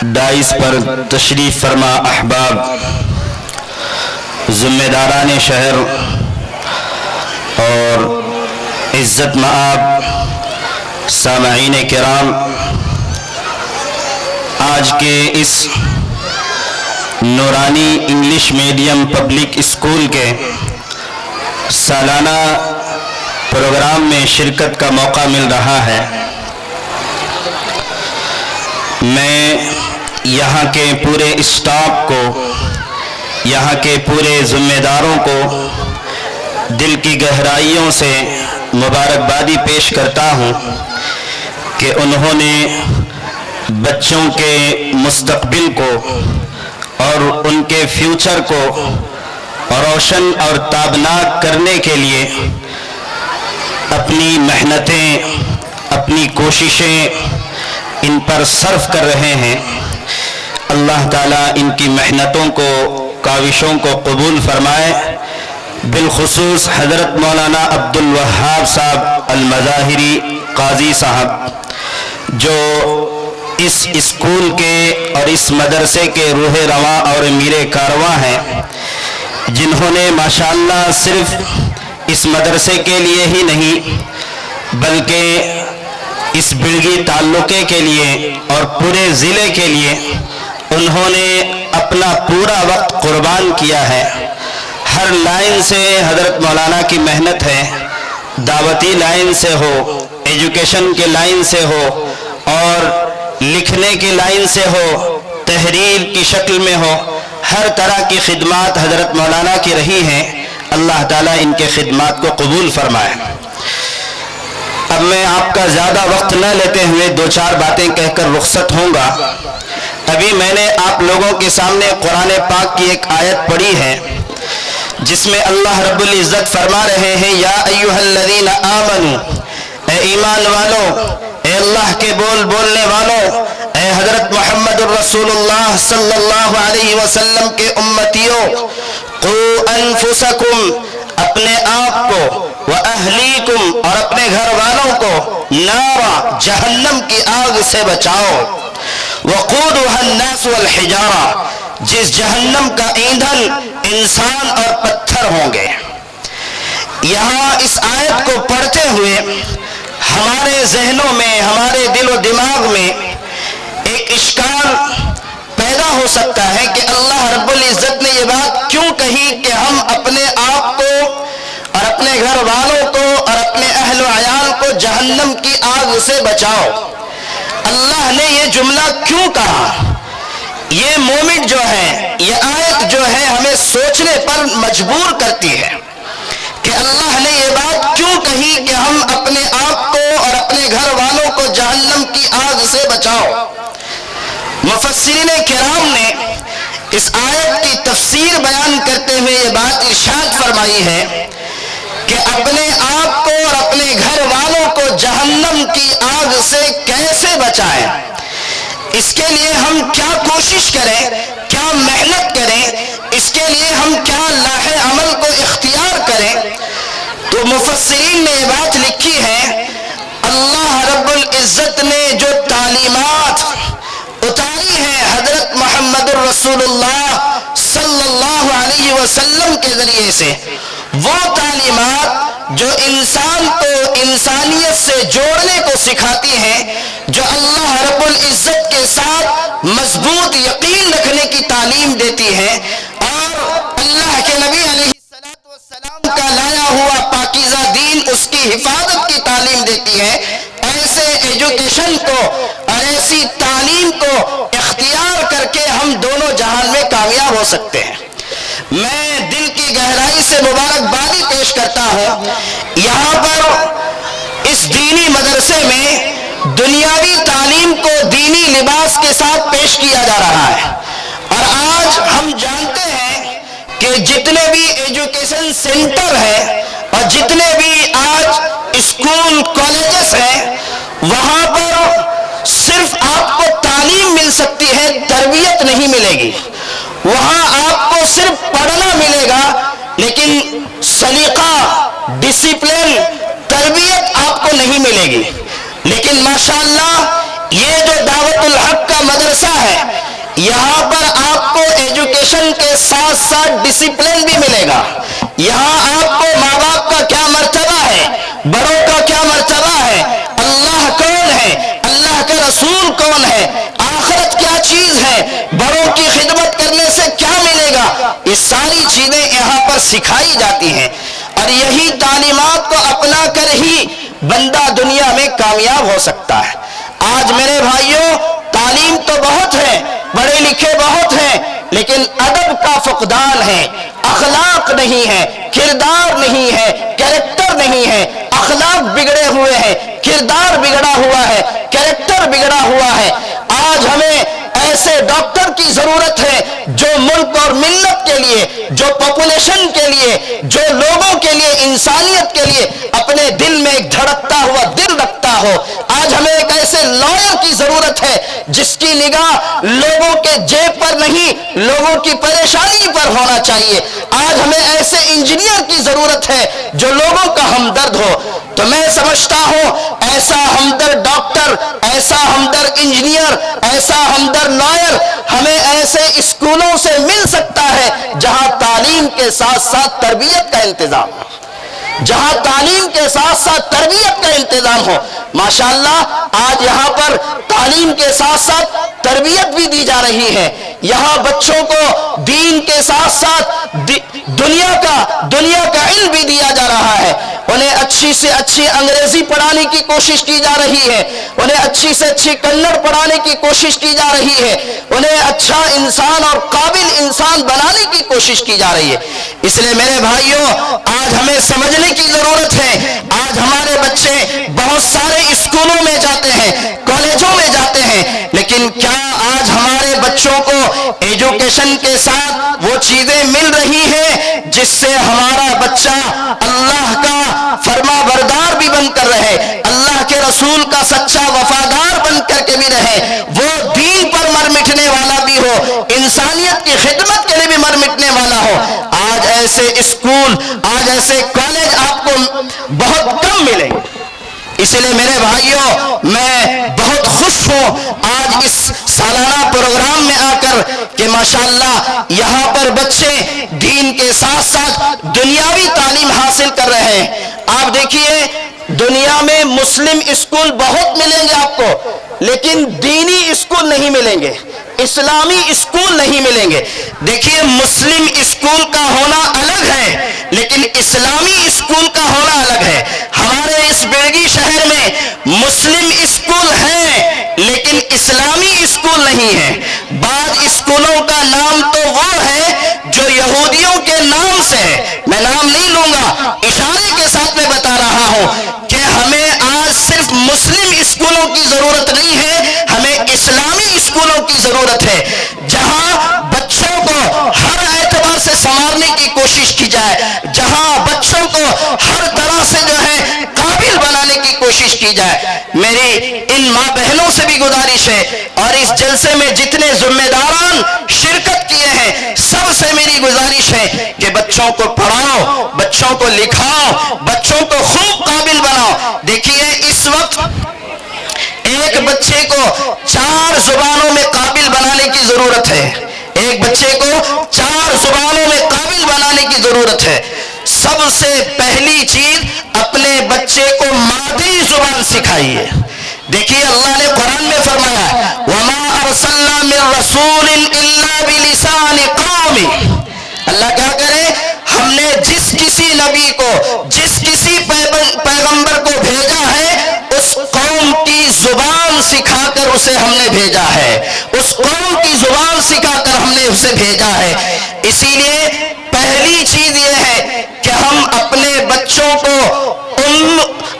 Dice پر تشریف فرما احباب، ذمہ داران شہر اور عزت مآب سامعین کرام، آج کے اس نورانی انگلش میڈیم پبلک اسکول کے سالانہ پروگرام میں شرکت کا موقع مل رہا ہے۔ میں یہاں کے پورے اسٹاف کو، یہاں کے پورے ذمہ داروں کو دل کی گہرائیوں سے مبارکبادی پیش کرتا ہوں کہ انہوں نے بچوں کے مستقبل کو اور ان کے فیوچر کو روشن اور تابناک کرنے کے لیے اپنی محنتیں، اپنی کوششیں ان پر صرف کر رہے ہیں۔ اللہ تعالیٰ ان کی محنتوں کو، کاوشوں کو قبول فرمائے۔ بالخصوص حضرت مولانا عبدالوہاب صاحب المظاہری قاضی صاحب، جو اس اسکول کے اور اس مدرسے کے روح رواں اور امیر کارواں ہیں، جنہوں نے ماشاءاللہ صرف اس مدرسے کے لیے ہی نہیں بلکہ اس بڑگی تعلقے کے لیے اور پورے ضلع کے لیے انہوں نے اپنا پورا وقت قربان کیا ہے۔ ہر لائن سے حضرت مولانا کی محنت ہے، دعوتی لائن سے ہو، ایجوکیشن کے لائن سے ہو اور لکھنے کی لائن سے ہو، تحریر کی شکل میں ہو، ہر طرح کی خدمات حضرت مولانا کی رہی ہیں۔ اللہ تعالیٰ ان کے خدمات کو قبول فرمائے۔ اب میں آپ کا زیادہ وقت نہ لیتے ہوئے دو چار باتیں کہہ کر رخصت ہوں گا۔ ابھی میں نے آپ لوگوں کے سامنے قرآن پاک کی ایک آیت پڑھی ہے جس میں اللہ رب العزت فرما رہے ہیں، یا ایھا الذین آمنوا، اے ایمان والو، اے اللہ کے بولنے والوں، اے حضرت محمد الرسول اللہ صلی اللہ علیہ وسلم کے امتیوں، قوا انفسکم، اپنے آپ کو، وَأَهْلِيكُمْ، اور اپنے گھر والوں کو، نارا، جہنم کی آگ سے بچاؤ، وَقُودُهَا النَّاسُ وَالْحِجَارَةُ، جس جہنم کا ایندھن انسان اور پتھر ہوں گے۔ یہاں اس آیت کو پڑھتے ہوئے ہمارے ذہنوں میں، ہمارے دل و دماغ میں ایک اشکال پیدا ہو سکتا ہے کہ اللہ رب العزت نے یہ بات کیوں کہی کہ ہم اپنے آپ کو اور اپنے گھر والوں کو اور اپنے اہل و عیال کو جہنم کی آگ سے بچاؤ۔ اللہ نے یہ جملہ کیوں کہا؟ یہ مومنٹ جو ہے، یہ آیت جو ہے، ہمیں سوچنے پر مجبور کرتی ہے کہ اللہ نے یہ بات کیوں کہی کہ ہم اپنے آپ کو اور اپنے گھر والوں کو جہنم کی آگ سے بچاؤ۔ مفسرین کرام نے اس آیت کی تفسیر بیان کرتے ہوئے یہ بات ارشاد فرمائی ہے کہ اپنے آپ کو اور اپنے گھر والوں کو جہنم کی آگ سے کیسے بچائیں، اس کے لیے ہم کیا کوشش کریں، کیا محنت کریں، اس کے لیے ہم کیا لاہ عمل کو اختیار کریں۔ تو مفسرین نے یہ بات لکھی ہے، اللہ رب العزت نے جو تعلیمات اتاری ہیں حضرت محمد الرسول اللہ صلی اللہ علیہ وسلم کے ذریعے سے، وہ تعلیمات جو انسان کو انسانیت سے جوڑنے کو سکھاتی ہیں، جو اللہ رب العزت کے ساتھ مضبوط یقین رکھنے کی تعلیم دیتی ہیں، اور اللہ کے نبی علیہ السلام کا لایا ہوا پاکیزہ دین اس کی حفاظت کی تعلیم دیتی ہے، ایسے ایجوکیشن کو اور ایسی تعلیم کو اختیار کر کے ہم دونوں جہان میں کامیاب ہو سکتے ہیں۔ میں دل کی گہرائی سے مبارکبادی پیش کرتا ہوں، یہاں پر اس دینی مدرسے میں دنیاوی تعلیم کو دینی لباس کے ساتھ پیش کیا جا رہا ہے، اور آج ہم جانتے ہیں کہ جتنے بھی ایجوکیشن سینٹر ہیں اور جتنے بھی آج اسکول کالجز ہیں، وہاں پر صرف آپ کو تعلیم مل سکتی ہے، تربیت نہیں ملے گی۔ وہاں آپ کو صرف پڑھنا ملے گا لیکن سلیقہ، ڈسپلن، تربیت آپ کو نہیں ملے گی۔ لیکن ماشاءاللہ یہ جو دعوت الحق کا مدرسہ ہے، یہاں پر آپ کو ایجوکیشن کے ساتھ ساتھ ڈسپلن بھی ملے گا. یہاں آپ کو ماں باپ کا کیا مرتبہ ہے, بڑوں کا کیا مرتبہ ہے, اللہ کون ہے, اللہ کا رسول کون ہے, آخرت کیا چیز ہے, بڑوں کی خدمت کرنے سے کیا ملے گا, یہ ساری چیزیں یہاں پر سکھائی جاتی ہیں. اور یہی تعلیمات کو اپنا کر ہی بندہ دنیا میں کامیاب ہو سکتا ہے. آج میرے بھائیوں تعلیم تو بہت ہے, پڑھے لکھے بہت ہیں, لیکن ادب کا فقدان ہے, اخلاق نہیں ہے, کردار نہیں ہے, کیریکٹر نہیں ہے. اخلاق بگڑے ہوئے ہیں, کردار بگڑا ہوا ہے, کیریکٹر بگڑا ہوا ہے. آج ہمیں ایسے ڈاکٹر کی ضرورت ہے جو ملک اور ملت کے لیے, جو پاپولیشن کے لیے, جو لوگوں کے لیے, انسانیت کے لیے اپنے دل میں ایک دھڑکتا ہوا دل رکھتا ہو. آج ہمیں ایک ایسے لائر کی ضرورت ہے جس کی نگاہ لوگوں کے جیب پر نہیں, لوگوں کی پریشانی پر ہونا چاہیے. آج ہمیں ایسے انجینئر کی ضرورت ہے جو لوگوں کا ہمدرد ہو. تو میں سمجھتا ہوں ایسا ہمدرد ڈاکٹر, ایسا ہمدرد انجینئر, ایسا ہمدرد لائر ہمیں ایسے اسکولوں سے مل سکتا ہے جہاں تعلیم کے ساتھ ساتھ تربیت کا انتظام ہو, جہاں تعلیم کے ساتھ ساتھ تربیت کا انتظام ہو. ماشاءاللہ آج یہاں پر تعلیم کے ساتھ ساتھ تربیت بھی دی جا رہی ہے. یہاں بچوں کو دین کے ساتھ ساتھ دنیا کا علم بھی دیا جا رہا ہے. انہیں اچھی سے اچھی انگریزی پڑھانے کی کوشش کی جا رہی ہے, انہیں اچھی سے اچھی کنڑ پڑھانے کی کوشش کی جا رہی ہے, انہیں اچھا انسان اور قابل انسان بنانے کی کوشش کی جا رہی ہے. اس لیے میرے بھائیوں آج ہمیں سمجھنے کی ضرورت ہے. آج ہمارے بچے بہت سارے اسکولوں میں جاتے ہیں, کالجوں میں جاتے ہیں, لیکن کیا آج ہمارے بچوں کو ایجوکیشن کے ساتھ وہ چیزیں مل رہی ہیں جس سے ہمارا بچہ اللہ کا فرما بردار بھی بن کر رہے, اللہ کے رسول کا سچا وفادار بن کر کے بھی رہے, وہ دین پر مر مٹنے والا بھی ہو, انسانیت کی خدمت کے لیے بھی مر مٹنے والا ہو. آج ایسے اسکول, آج ایسے کالج آپ کو بہت کم ملیں گے. اس لیے میرے بھائیوں میں بہت خوش ہوں آج اس سالانہ پروگرام میں آ کر کہ ماشاءاللہ یہاں پر بچے دین کے ساتھ ساتھ دنیاوی تعلیم حاصل کر رہے ہیں. آپ دیکھیے دنیا میں مسلم اسکول بہت ملیں گے آپ کو, لیکن دینی اسکول نہیں ملیں گے, اسلامی اسکول نہیں ملیں گے. دیکھیے مسلم اسکول کا ہونا الگ ہے, لیکن اسلامی اسکول کا ہونا الگ ہے. ہمارے اس بیڑگی شہر میں مسلم اسکول ہیں لیکن اسلامی اسکول نہیں ہے. بعض اسکولوں کا نام تو وہ ہے جو یہودیوں کے نام سے ہے, میں نام نہیں لوں گا, اشارے کے ساتھ میں بتا رہا ہوں کہ ہمیں آج صرف مسلم اسکولوں کی ضرورت نہیں ہے, ہمیں اسلامی اسکولوں کی ضرورت ہے جہاں بچوں کو ہر اعتبار سے سنوارنے کی کوشش کی جائے, جہاں بچوں کو ہر طرح سے جو ہے قابل بنانے کی کوشش کی جائے. میری ان ماں بہنوں سے بھی گزارش ہے اور اس جلسے میں جتنے ذمہ داران شرکت کیے ہیں سب سے میری گزارش ہے کہ بچوں کو پڑھاؤ, بچوں کو لکھاؤ, بچوں کو خوب قابل بناؤ. دیکھیے اس وقت ایک بچے کو 4 زبانوں میں قابل بنانے کی ضرورت ہے, ایک بچے کو 4 زبانوں میں قابل بنانے کی ضرورت ہے. سب سے پہلی چیز اپنے بچے کو مادری زبان سکھائیے. دیکھیے اللہ نے قرآن میں فرمایا وَمَا أَرْسَلْنَا مِن رَّسُولٍ إِلَّا بِلِسَانِ قَوْمِهِ. اللہ کیا کرے, ہم نے جس کسی نبی کو, جس کسی پیغمبر کو بھیجا ہے اس قوم کی زبان سکھا کر اسے ہم نے بھیجا ہے, اس قوم کی زبان سکھا کر ہم نے اسے بھیجا ہے. اسی لیے پہلی چیز یہ ہے کہ ہم اپنے بچوں کو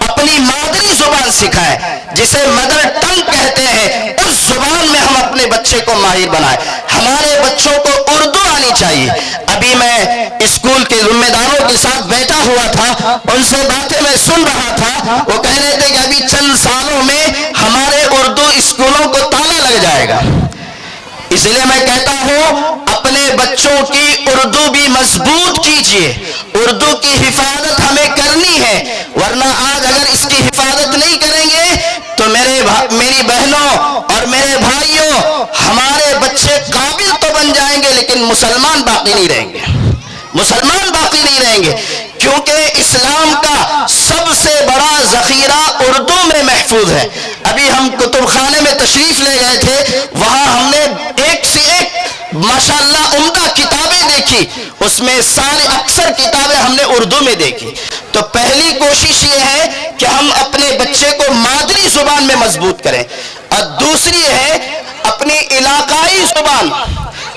اپنی مادری زبان سکھائیں, جسے مدر ٹنگ کہتے ہیں, اس زبان میں ہم اپنے بچے کو ماہر بنائیں. ہمارے بچوں کو اردو آنی چاہیے. ابھی میں اسکول کے ذمہ داروں کے ساتھ بیٹھا ہوا تھا, ان سے باتیں میں سن رہا تھا, وہ کہہ رہے تھے کہ ابھی چند سالوں میں ہمارے اردو اسکولوں کو تالا لگ جائے گا. اس لیے میں کہتا ہوں اپنے بچوں کی اردو بھی مضبوط کیجیے, اردو کی حفاظت ہمیں کرنی ہے, ورنہ آج اگر اس کی حفاظت نہیں کریں گے تو میری بہنوں اور میرے بھائیوں ہمارے بچے مسلمان باقی نہیں رہیں گے، مسلمان باقی نہیں رہیں گے، کیونکہ اسلام کا سب سے بڑا ذخیرہ اردو میں محفوظ ہے۔ ابھی ہم کتب خانے میں تشریف لے گئے تھے، وہاں ہم نے ایک سے ایک ماشاءاللہ عمدہ کتابیں دیکھی، اس میں سارے اکثر کتابیں ہم نے اردو میں دیکھی۔ تو پہلی کوشش یہ ہے کہ ہم اپنے بچے کو مادری زبان میں مضبوط کریں، اور دوسری ہے اپنی علاقائی زبان،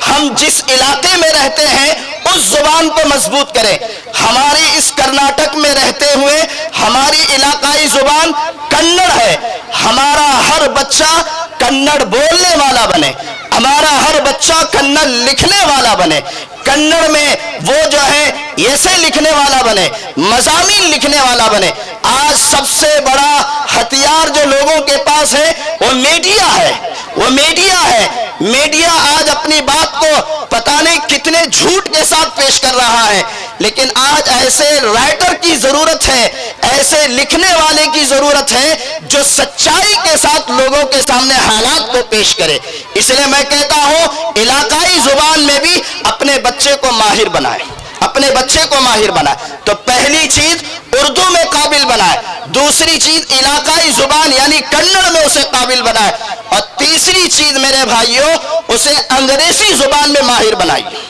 ہم جس علاقے میں رہتے ہیں اس زبان کو مضبوط کریں۔ ہماری اس کرناٹک میں رہتے ہوئے ہماری علاقائی زبان کنڑ ہے، ہمارا ہر بچہ کنڑ بولنے والا بنے، ہمارا ہر بچہ کنڑ لکھنے والا بنے، کنڑ میں وہ جو ہے ایسے لکھنے والا بنے، مضامین لکھنے والا بنے۔ آج سب سے بڑا ہتھیار جو لوگوں کے پاس ہے وہ میڈیا ہے، وہ میڈیا ہے۔ میڈیا آج اپنی بات کو پتہ نہیں کتنے جھوٹ کے ساتھ پیش کر رہا ہے، لیکن آج ایسے رائٹر کی ضرورت ہے، ایسے لکھنے والے کی ضرورت ہے جو سچائی کے ساتھ لوگوں کے سامنے حالات کو پیش کرے۔ اس لیے میں کہتا ہوں علاقائی زبان میں بھی اپنے بچے کو ماہر بنائے، اپنے بچے کو ماہر بنائے۔ تو پہلی چیز اردو میں قابل بنائے، دوسری چیز علاقائی زبان یعنی کنڑ میں اسے قابل بنائے، اور تیسری چیز میرے بھائیوں اسے انگریزی زبان میں ماہر بنائیے،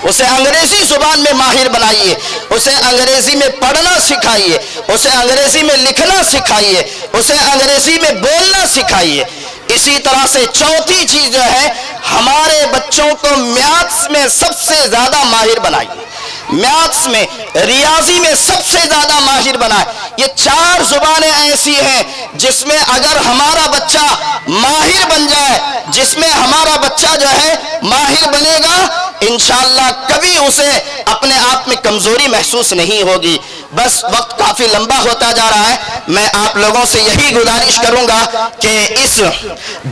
اسے انگریزی زبان میں ماہر بنائیے، اسے انگریزی میں پڑھنا سکھائیے، اسے انگریزی میں لکھنا سکھائیے، اسے انگریزی میں بولنا سکھائیے۔ اسی طرح سے چوتھی چیز جو ہے ہمارے بچوں کو میتھس میں سب سے زیادہ ماہر بنائیے، میتھس میں، ریاضی میں سب سے زیادہ ماہر بنائے۔ یہ چار زبانیں ایسی ہیں جس میں اگر ہمارا بچہ ماہر بن جائے، جس میں ہمارا بچہ جو ہے ماہر بنے گا، انشاءاللہ کبھی اسے اپنے آپ میں کمزوری محسوس نہیں ہوگی۔ بس وقت کافی لمبا ہوتا جا رہا ہے، میں آپ لوگوں سے یہی گزارش کروں گا کہ اس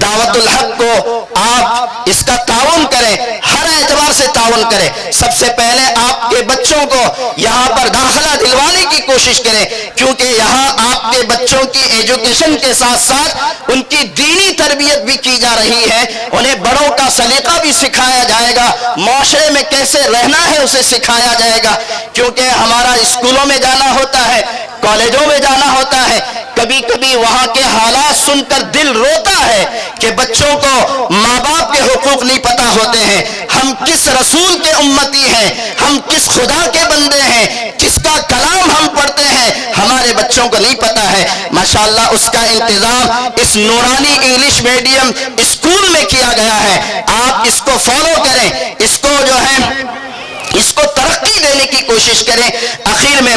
دعوت الحق کو آپ اس کا تعاون کریں، ہر اعتبار سے تعاون کریں۔ سب سے پہلے آپ کے بچوں کو یہاں پر داخلہ دلوانے کی کوشش کریں، کیونکہ یہاں آپ کے بچوں کی ایجوکیشن کے ساتھ ساتھ ان کی دینی تربیت بھی کی جا رہی ہے، انہیں بڑوں کا سلیقہ بھی سکھایا جائے گا، معاشرے میں کیسے رہنا ہے اسے سکھایا جائے گا، کیونکہ ہمارا اسکولوں میں جانا ہوتا ہے، کالجوں میں جانا ہوتا ہے، کبھی کبھی وہاں کے حالات سن کر دل روتا ہے کہ بچوں کو ماں باپ کے حقوق نہیں پتہ ہوتے ہیں، ہم کس رسول کے امتی ہیں، ہم کس خدا کے بندے ہیں، کس کا کلام ہم پڑھتے ہیں، ہمارے بچوں کو نہیں پتہ ہے۔ ماشاءاللہ اس کا انتظام اس نورانی انگلش میڈیم اسکول میں کیا گیا ہے، آپ اس کو فالو کریں، اس کو جو ہے اس کو ترقی دینے کی کوشش کریں۔ اخیر میں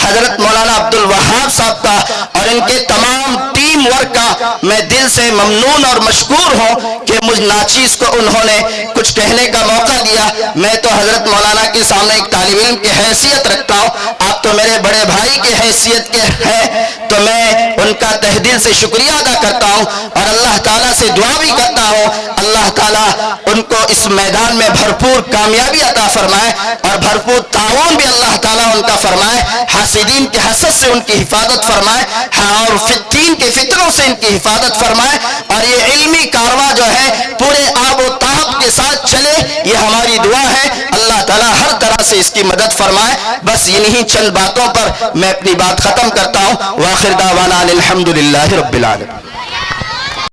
حضرت مولانا عبد الوہاب صاحب کا اور ان کے تمام ٹیم ورک کا میں دل سے ممنون اور مشکور ہوں کہ مجھ ناچیز کو انہوں نے کچھ کہنے کا موقع دیا۔ میں تو حضرت مولانا کے سامنے ایک طالب علم کی حیثیت رکھتا ہوں، آپ تو میرے بڑے بھائی کی حیثیت کے ہیں، تو میں ان کا تہ دل سے شکریہ ادا کرتا ہوں اور اللہ تعالیٰ سے دعا بھی کرتا ہوں اللہ تعالیٰ ان کو اس میدان میں بھرپور کامیابی عطا فرمائے اور بھرپور تعاون بھی اللہ تعالیٰ ان کا فرمائے، حاسدین کے حسد سے ان کی حفاظت فرمائے اور فتین کے فتنوں سے ان کی حفاظت فرمائے، اور یہ علمی کارواں جو ہے پورے آب و تاب کے ساتھ چلے، یہ ہماری دعا ہے۔ اللہ تعالیٰ ہر طرح سے اس کی مدد فرمائے۔ بس انہی چند باتوں پر میں اپنی بات ختم کرتا ہوں۔ وآخر دعوانا الحمدللہ رب العالمین۔